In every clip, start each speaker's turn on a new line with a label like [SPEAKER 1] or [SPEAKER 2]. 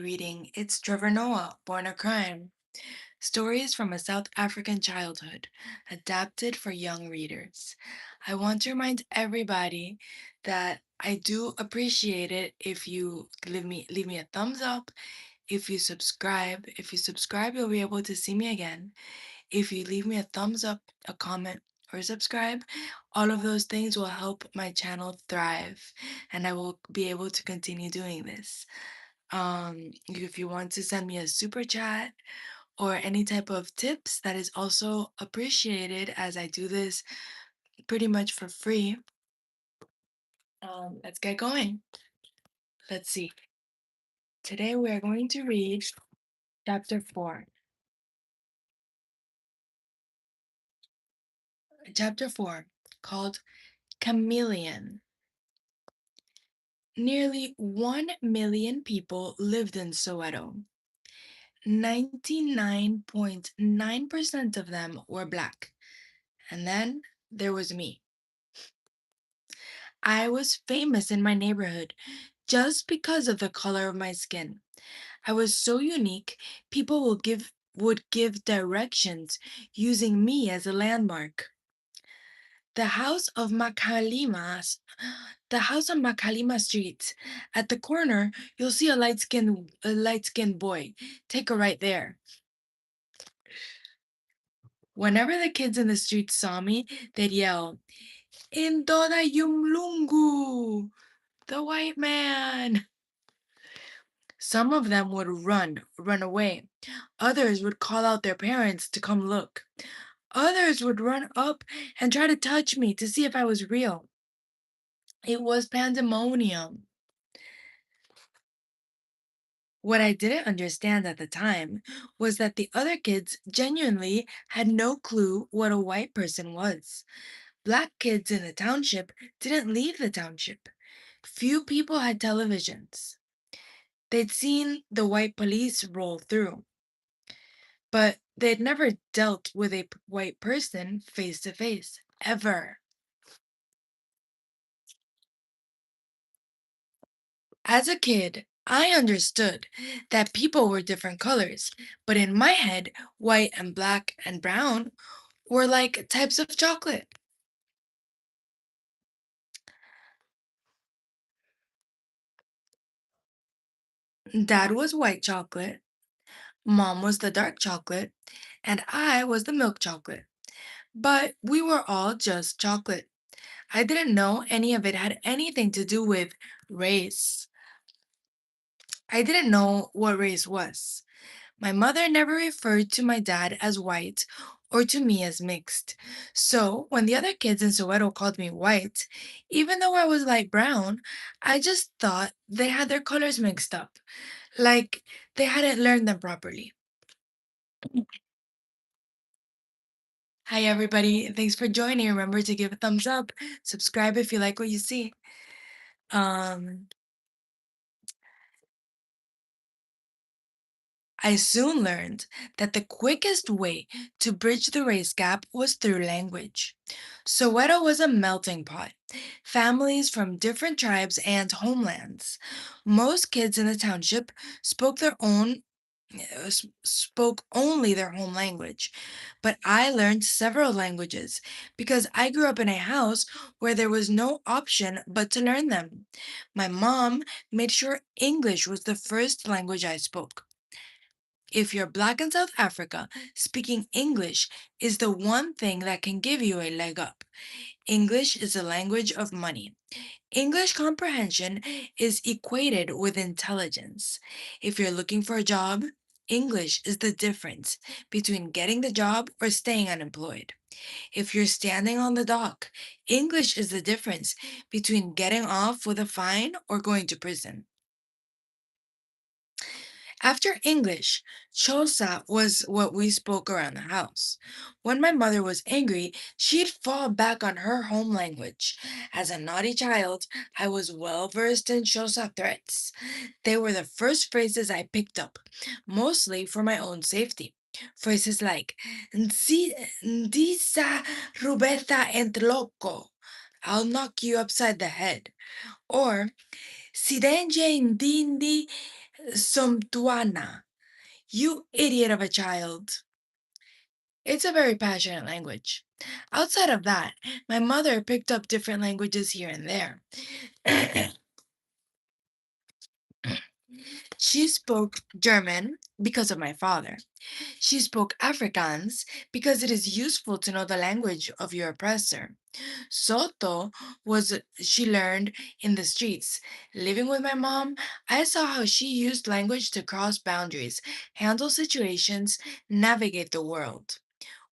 [SPEAKER 1] Reading It's Trevor Noah, Born a Crime. Stories from a South African childhood, adapted for young readers. I want to remind everybody that I do appreciate it if you leave me a thumbs up, if you subscribe. If you subscribe, you'll be able to see me again. If you leave me a thumbs up, a comment, or subscribe, all of those things will help my channel thrive and I will be able to continue doing this. If you want to send me a super chat or any type of tips, that is also appreciated as I do this pretty much for free. Let's get going. Let's see. Today we are going to read chapter 4. Chapter 4, called Chameleon. Nearly 1 million people lived in Soweto. 99.9% of them were black. And then there was me. I was famous in my neighborhood just because of the color of my skin. I was so unique, people would give directions using me as a landmark. The house of Makalimas, the house on Makalima Street. At the corner, you'll see a light skinned boy. Take a right there. Whenever the kids in the street saw me, they'd yell, Indoda Yumlungu, the white man. Some of them would run away. Others would call out their parents to come look. Others would run up and try to touch me to see if I was real. It was pandemonium. What I didn't understand at the time was that the other kids genuinely had no clue what a white person was. Black kids in the township didn't leave the township. Few people had televisions. They'd seen the white police roll through, but they'd never dealt with a white person face to face, ever. As a kid, I understood that people were different colors, but in my head, white and black and brown were like types of chocolate. Dad was white chocolate, mom was the dark chocolate, and I was the milk chocolate. But we were all just chocolate. I didn't know any of it had anything to do with race. I didn't know what race was. My mother never referred to my dad as white or to me as mixed. So when the other kids in Soweto called me white, even though I was light brown, I just thought they had their colors mixed up, like they hadn't learned them properly. Hi, everybody. Thanks for joining. Remember to give a thumbs up, subscribe if you like what you see. Um, I soon learned that the quickest way to bridge the race gap was through language. Soweto was a melting pot, families from different tribes and homelands. Most kids in the township spoke only their home language, but I learned several languages because I grew up in a house where there was no option but to learn them. My mom made sure English was the first language I spoke. If you're Black in South Africa, speaking English is the one thing that can give you a leg up. English is a language of money. English comprehension is equated with intelligence. If you're looking for a job, English is the difference between getting the job or staying unemployed. If you're standing on the dock, English is the difference between getting off with a fine or going to prison. After English, Xhosa was what we spoke around the house. When my mother was angry, she'd fall back on her home language. As a naughty child, I was well versed in Xhosa threats. They were the first phrases I picked up, mostly for my own safety. Phrases like, Ndisa rubeta ent loco, I'll knock you upside the head, or Sidenje ndindi Somtuana. You idiot of a child. It's a very passionate language. Outside of that, my mother picked up different languages here and there. She spoke German because of my father. She spoke Afrikaans because it is useful to know the language of your oppressor. Soto was she learned in the streets. Living with my mom, I saw how she used language to cross boundaries, handle situations, navigate the world.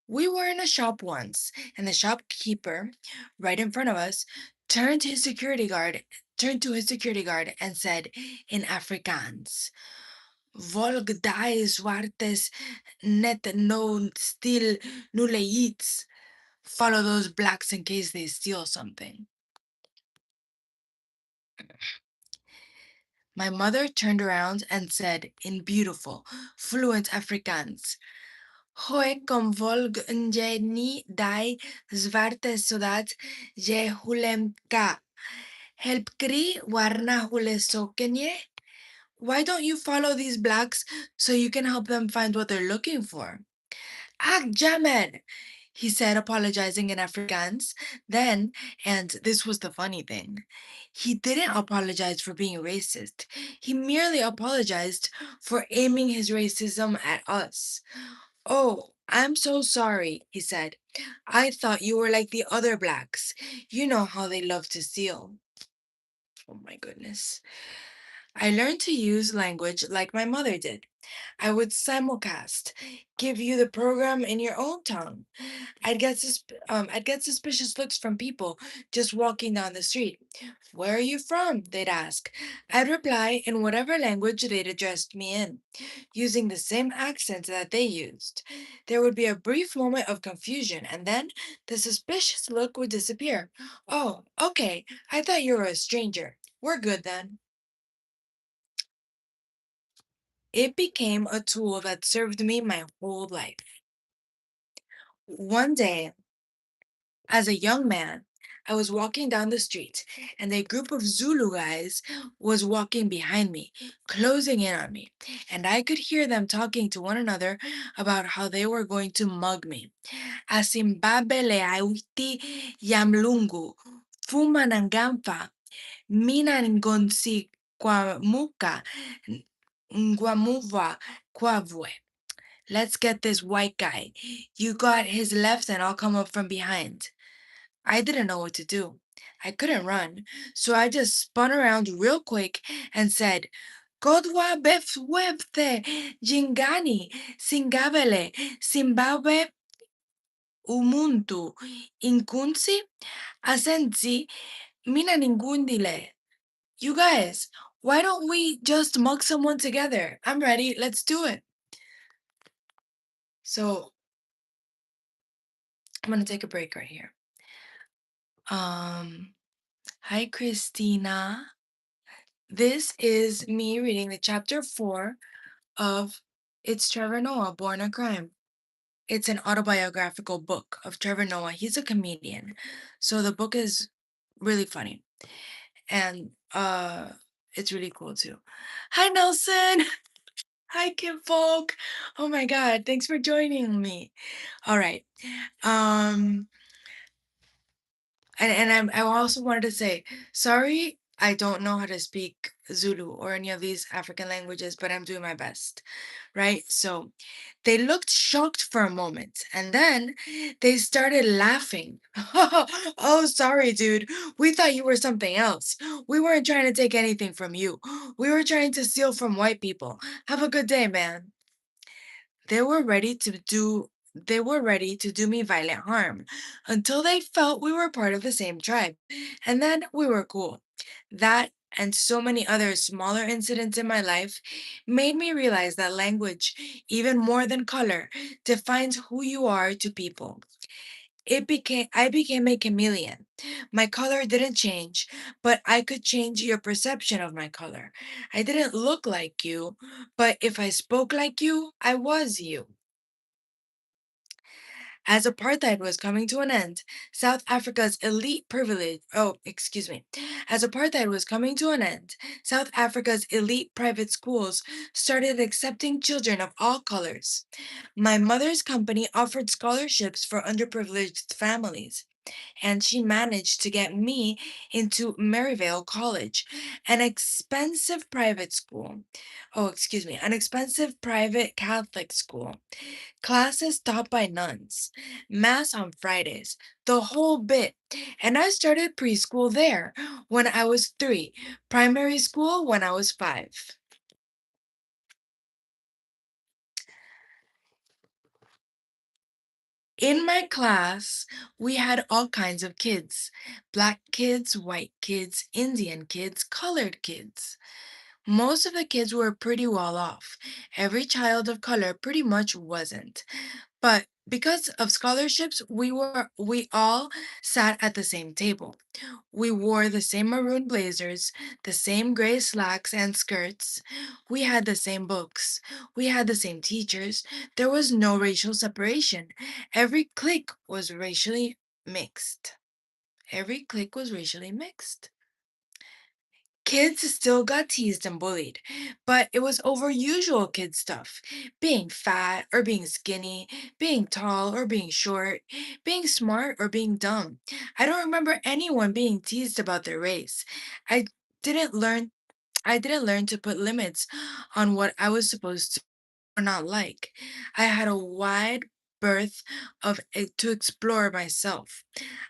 [SPEAKER 1] We were in a shop once, and the shopkeeper, right in front of us, turned to his security guard and said in Afrikaans, Volg die zwartes net no stil nuleits. Follow those blacks in case they steal something. My mother turned around and said in beautiful, fluent Afrikaans, Hoe kom volg nje ni die zwarte zodat je hulem ka. Help kri warna hule sokenye? Why don't you follow these blacks so you can help them find what they're looking for? Ak Jaman, he said, apologizing in Afrikaans. Then, and this was the funny thing, he didn't apologize for being racist. He merely apologized for aiming his racism at us. Oh, I'm so sorry, he said. I thought you were like the other blacks. You know how they love to steal. Oh my goodness. I learned to use language like my mother did. I would simulcast, give you the program in your own tongue. I'd get suspicious looks from people just walking down the street. Where are you from? They'd ask. I'd reply in whatever language they'd addressed me in, using the same accent that they used. There would be a brief moment of confusion, and then the suspicious look would disappear. Oh, okay. I thought you were a stranger. We're good then. It became a tool that served me my whole life. One day, as a young man, I was walking down the street, and a group of Zulu guys was walking behind me, closing in on me, and I could hear them talking to one another about how they were going to mug me. Asimbabe leauti yamlungu, fuma nangamfa, mina ngonsi kwa muka, ngwamuva kwavwe. Let's get this white guy. You got his left, and I'll come up from behind. I didn't know what to do. I couldn't run, so I just spun around real quick and said, Godwa befwebte jingani singabele Zimbabwe umuntu inkunsi asenzi mina ningundile. You guys, why don't we just mug someone together? I'm ready. Let's do it. So I'm gonna take a break right here. Um, Hi Christina. This is me reading the chapter 4 of It's Trevor Noah, Born a Crime. It's an autobiographical book of Trevor Noah. He's a comedian. So the book is really funny. And it's really cool too. Hi Nelson. Hi Kim Folk. Oh my god, thanks for joining me. All right. Um I also wanted to say, sorry, I don't know how to speak Zulu or any of these African languages, but I'm doing my best, right? So they looked shocked for a moment, and then they started laughing. Oh, sorry, dude. We thought you were something else. We weren't trying to take anything from you. We were trying to steal from white people. Have a good day, man. They were ready to do me violent harm until they felt we were part of the same tribe. And then we were cool. That and so many other smaller incidents in my life made me realize that language, even more than color, defines who you are to people. I became a chameleon. My color didn't change, but I could change your perception of my color. I didn't look like you, but if I spoke like you, I was you. As apartheid was coming to an end, South Africa's elite privilege, oh, excuse me. As apartheid was coming to an end, South Africa's elite private schools started accepting children of all colors. My mother's company offered scholarships for underprivileged families, and she managed to get me into Maryvale College, an expensive private school. Oh, excuse me, an expensive private Catholic school. Classes taught by nuns, mass on Fridays, the whole bit. And I started preschool there when I was 3, primary school when I was 5. In my class, we had all kinds of kids: black kids, white kids, Indian kids, colored kids. Most of the kids were pretty well off. Every child of color pretty much wasn't. But because of scholarships, we all sat at the same table. We wore the same maroon blazers, the same gray slacks and skirts. We had the same books. We had the same teachers. There was no racial separation. Every clique was racially mixed. Every clique was racially mixed. Kids still got teased and bullied, but it was over usual kid stuff: being fat or being skinny, being tall or being short, being smart or being dumb. I don't remember anyone being teased about their race. I didn't learn I didn't learn to put limits on what I was supposed to or not like. I had a wide berth to explore myself.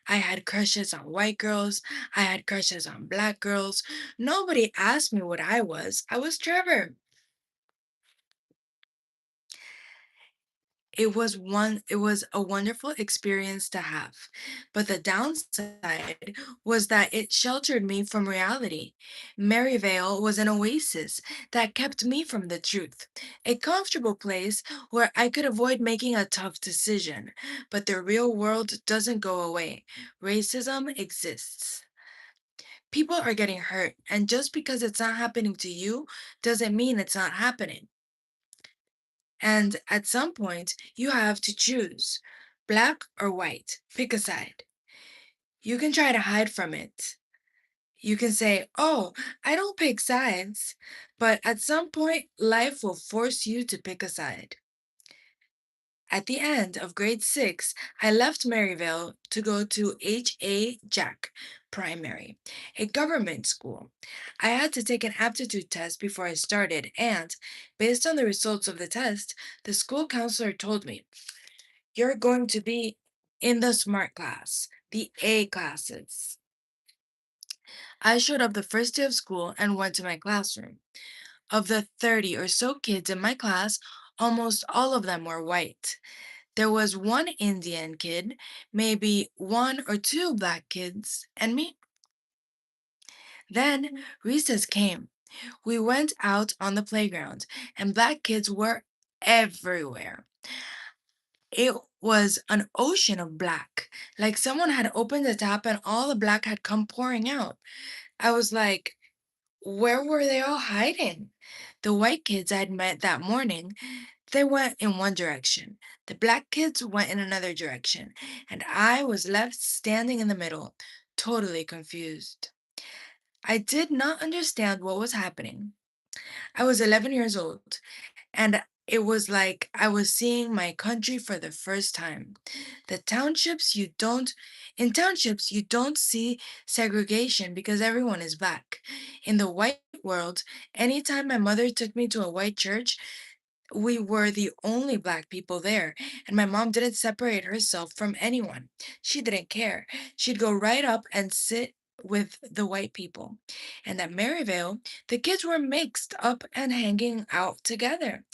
[SPEAKER 1] I had crushes on white girls. I had crushes on black girls. Nobody asked me what I was. I was Trevor. It was a wonderful experience to have. But the downside was that it sheltered me from reality. Maryvale was an oasis that kept me from the truth, a comfortable place where I could avoid making a tough decision. But the real world doesn't go away. Racism exists. People are getting hurt, and just because it's not happening to you doesn't mean it's not happening. And at some point, you have to choose black or white. Pick a side. You can try to hide from it. You can say, "Oh, I don't pick sides." But at some point, life will force you to pick a side. At the end of grade 6, I left Maryville to go to H.A. Jack Primary, a government school. I had to take an aptitude test before I started, and based on the results of the test, the school counselor told me, "You're going to be in the smart class, the A classes." I showed up the first day of school and went to my classroom. Of the 30 or so kids in my class, almost all of them were white. There was one Indian kid, maybe one or two black kids, and me. Then recess came. We went out on the playground, and black kids were everywhere. It was an ocean of black, like someone had opened the tap and all the black had come pouring out. I was like, where were they all hiding? The white kids I'd met that morning, they went in one direction. The black kids went in another direction, and I was left standing in the middle, totally confused. I did not understand what was happening. I was 11 years old, and it was like I was seeing my country for the first time. The townships you don't In townships you don't see segregation because everyone is black. In the white world, anytime my mother took me to a white church, we were the only black people there, and my mom didn't separate herself from anyone. She didn't care. She'd go right up and sit with the white people. And at Maryvale, the kids were mixed up and hanging out together.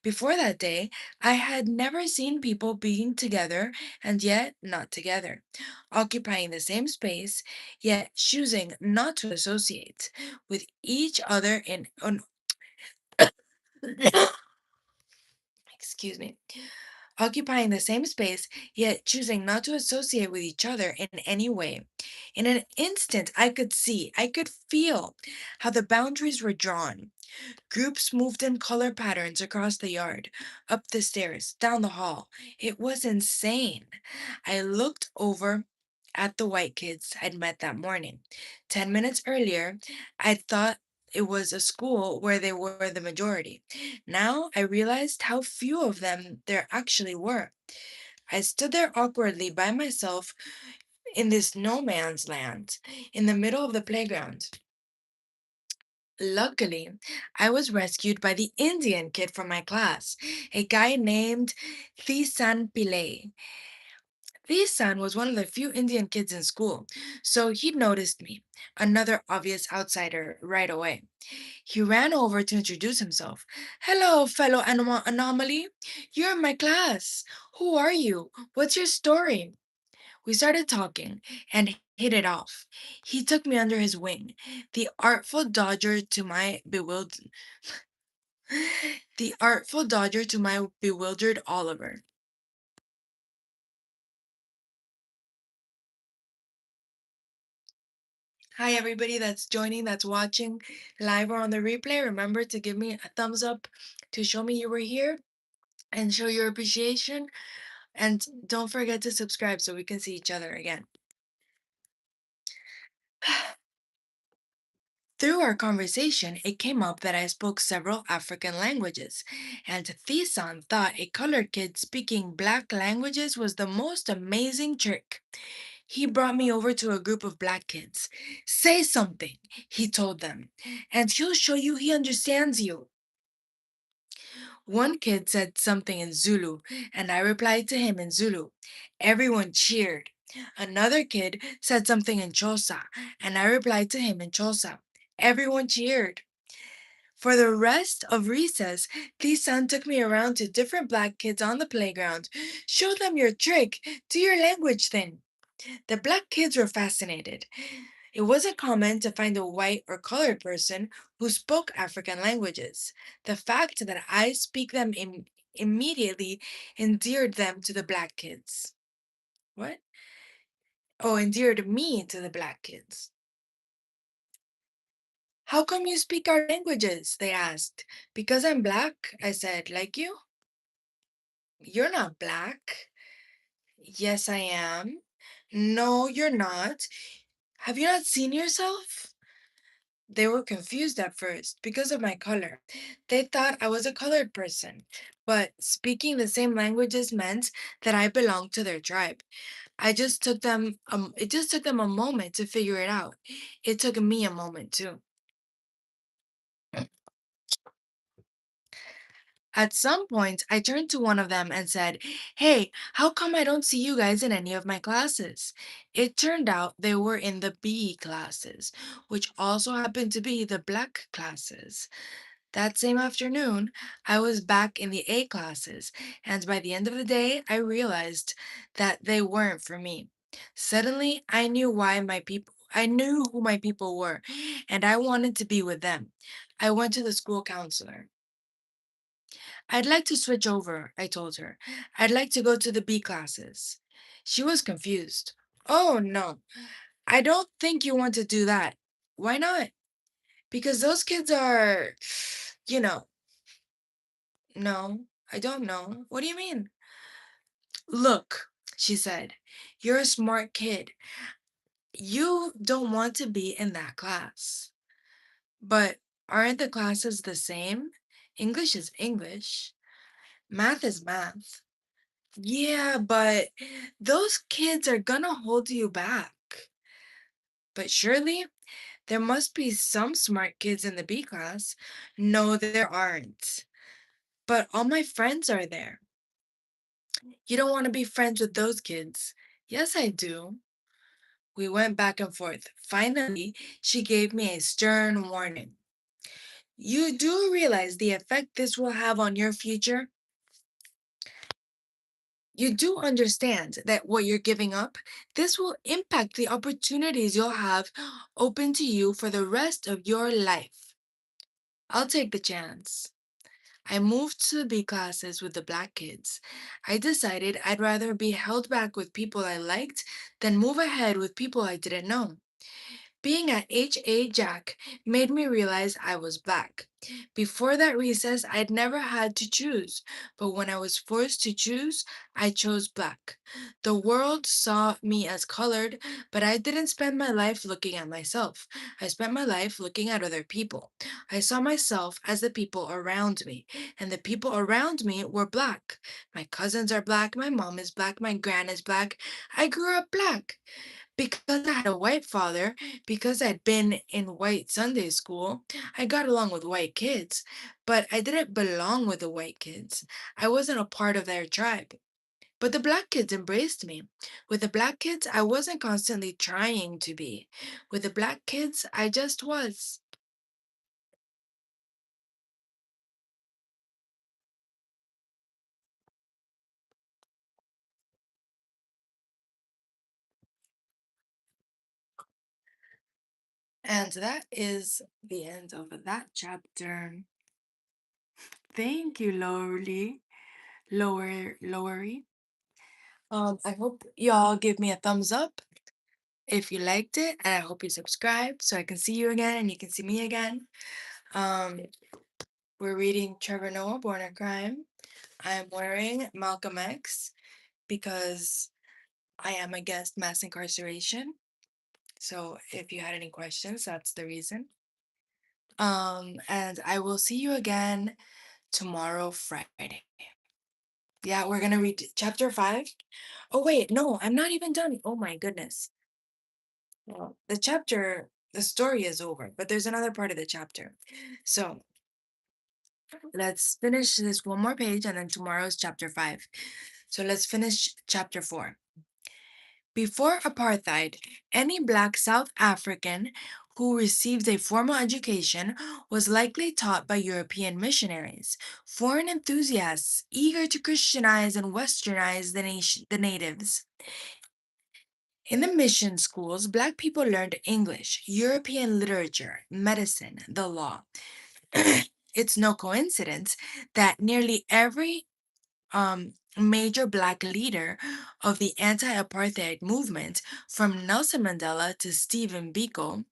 [SPEAKER 1] Before that day, I had never seen people being together and yet not together, occupying the same space, yet choosing not to associate with each other excuse me, occupying the same space, yet choosing not to associate with each other in any way. In an instant, I could feel how the boundaries were drawn. Groups moved in color patterns across the yard, up the stairs, down the hall. It was insane. I looked over at the white kids I'd met that morning. 10 minutes earlier, I'd thought it was a school where they were the majority. Now I realized how few of them there actually were. I stood there awkwardly by myself in this no man's land, in the middle of the playground. Luckily, I was rescued by the Indian kid from my class, a guy named Thisan Pillay. Thisan was one of the few Indian kids in school, so he noticed me, another obvious outsider, right away. He ran over to introduce himself. Hello, fellow anomaly. You're in my class. Who are you? What's your story? We started talking and hit it off. He took me under his wing, the artful dodger to my bewildered the artful dodger to my bewildered Oliver. Hi everybody that's joining, that's watching live or on the replay. Remember to give me a thumbs up to show me you were here and show your appreciation. And don't forget to subscribe so we can see each other again. Through our conversation, it came up that I spoke several African languages, and Thisan thought a colored kid speaking black languages was the most amazing trick. He brought me over to a group of black kids. Say something, he told them, and he'll show you he understands you. One kid said something in Zulu, and I replied to him in Zulu. Everyone cheered. Another kid said something in Xhosa, and I replied to him in Xhosa. Everyone cheered. For the rest of recess, Lisan took me around to different black kids on the playground. Show them your trick. Do your language thing. The black kids were fascinated. It wasn't common to find a white or colored person who spoke African languages. The fact that I speak them immediately endeared them to the black kids. What? Oh, endeared me to the black kids. How come you speak our languages? They asked. Because I'm black, I said. Like you? You're not black. Yes, I am. No, you're not. Have you not seen yourself? They were confused at first because of my color. They thought I was a colored person, but speaking the same languages meant that I belonged to their tribe. It just took them a moment to figure it out. It took me a moment too. At some point, I turned to one of them and said, Hey, how come I don't see you guys in any of my classes? It turned out they were in the B classes, which also happened to be the black classes. That same afternoon, I was back in the A classes, and by the end of the day, I realized that they weren't for me. Suddenly, I knew who my people were, and I wanted to be with them. I went to the school counselor. I'd like to switch over, I told her. I'd like to go to the B classes. She was confused. Oh, no, I don't think you want to do that. Why not? Because those kids are, you know, no, I don't know. What do you mean? Look, she said, you're a smart kid. You don't want to be in that class. But aren't the classes the same? English is English. Math is math. Yeah, but those kids are gonna hold you back. But surely there must be some smart kids in the B class. No, there aren't. But all my friends are there. You don't want to be friends with those kids. Yes, I do. We went back and forth. Finally, she gave me a stern warning. You do realize the effect this will have on your future? You do understand that what you're giving up, this will impact the opportunities you'll have open to you for the rest of your life. I'll take the chance. I moved to the B classes with the black kids. I decided I'd rather be held back with people I liked than move ahead with people I didn't know. Being at H.A. Jack made me realize I was black. Before that recess, I'd never had to choose, but when I was forced to choose, I chose black. The world saw me as colored, but I didn't spend my life looking at myself. I spent my life looking at other people. I saw myself as the people around me, and the people around me were black. My cousins are black, my mom is black, my gran is black. I grew up black. Because I had a white father, because I'd been in white Sunday school, I got along with white kids, but I didn't belong with the white kids. I wasn't a part of their tribe. But the black kids embraced me. With the black kids, I wasn't constantly trying to be. With the black kids, I just was. And that is the end of that chapter. Thank you, Lowery. I hope y'all give me a thumbs up if you liked it, and I hope you subscribe so I can see you again and you can see me again. Um, we're reading Trevor Noah, Born a Crime. I'm wearing Malcolm X because I am against mass incarceration. So if you had any questions, that's the reason. And I will see you again tomorrow, Friday. Yeah, we're gonna read chapter 5. Oh wait, no, I'm not even done. Oh my goodness. Well, the story is over, but there's another part of the chapter. So let's finish this one more page and then tomorrow's chapter 5. So let's finish chapter 4. Before apartheid, any black South African who received a formal education was likely taught by European missionaries, foreign enthusiasts eager to Christianize and westernize the natives. In the mission schools, Black people learned English, European literature, medicine, the law. It's no coincidence that nearly every major Black leader of the anti apartheid movement, from Nelson Mandela to Stephen Biko,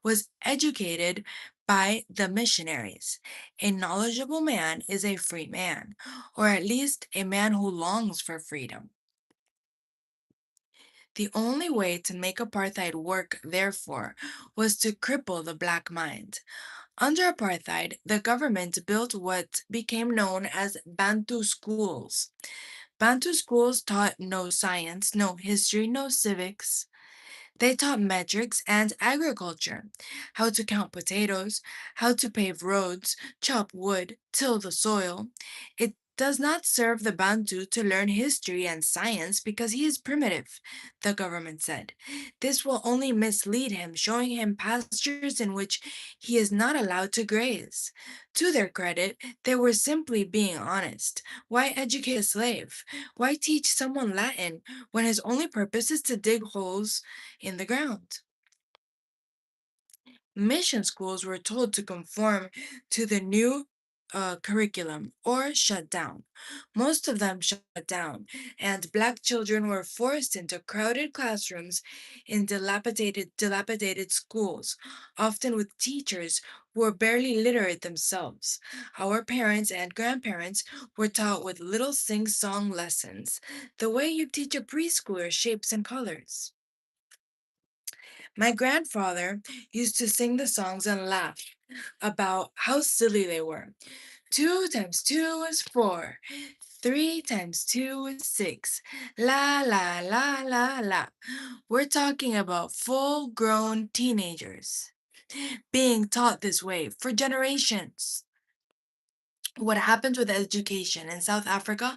[SPEAKER 1] was educated by the missionaries. A knowledgeable man is a free man, or at least a man who longs for freedom. The only way to make apartheid work, therefore, was to cripple the Black mind. Under apartheid, the government built what became known as Bantu schools. Bantu schools taught no science, no history, no civics. They taught metrics and agriculture, how to count potatoes, how to pave roads, chop wood, till the soil. It does not serve the Bantu to learn history and science because he is primitive, the government said. This will only mislead him, showing him pastures in which he is not allowed to graze. To their credit, they were simply being honest. Why educate a slave? Why teach someone Latin when his only purpose is to dig holes in the ground? Mission schools were told to conform to the new curriculum or shut down. Most of them shut down, and Black children were forced into crowded classrooms in dilapidated schools, often with teachers who were barely literate themselves. Our parents and grandparents were taught with little sing-song lessons, the way you teach a preschooler shapes and colors. My grandfather used to sing the songs and laugh about how silly they were. 2 times 2 is 4. 3 times 2 is 6. La la la la la. We're talking about full grown teenagers being taught this way for generations. What happens with education in South Africa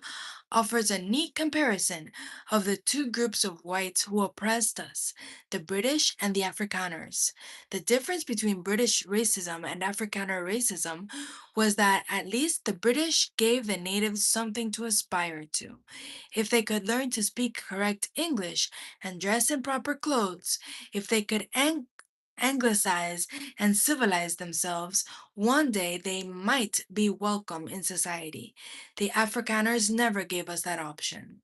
[SPEAKER 1] offers a neat comparison of the two groups of whites who oppressed us, the British and the Afrikaners. The difference between British racism and Afrikaner racism was that at least the British gave the natives something to aspire to. If they could learn to speak correct English and dress in proper clothes, if they could anglicize, and civilize themselves, one day they might be welcome in society. The Afrikaners never gave us that option.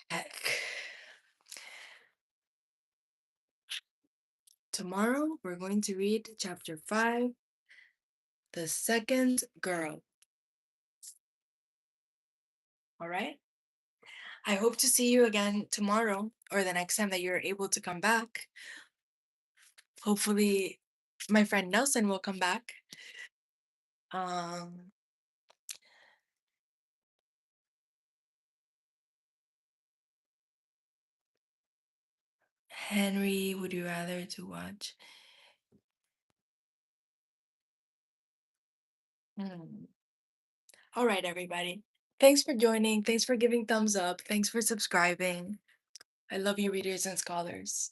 [SPEAKER 1] Heck. Tomorrow we're going to read chapter 5, The Second Girl. All right? I hope to see you again tomorrow or the next time that you're able to come back. Hopefully, my friend Nelson will come back. Um, Henry, would you rather to watch? Hmm. All right, everybody. Thanks for joining. Thanks for giving thumbs up. Thanks for subscribing. I love you, readers and scholars.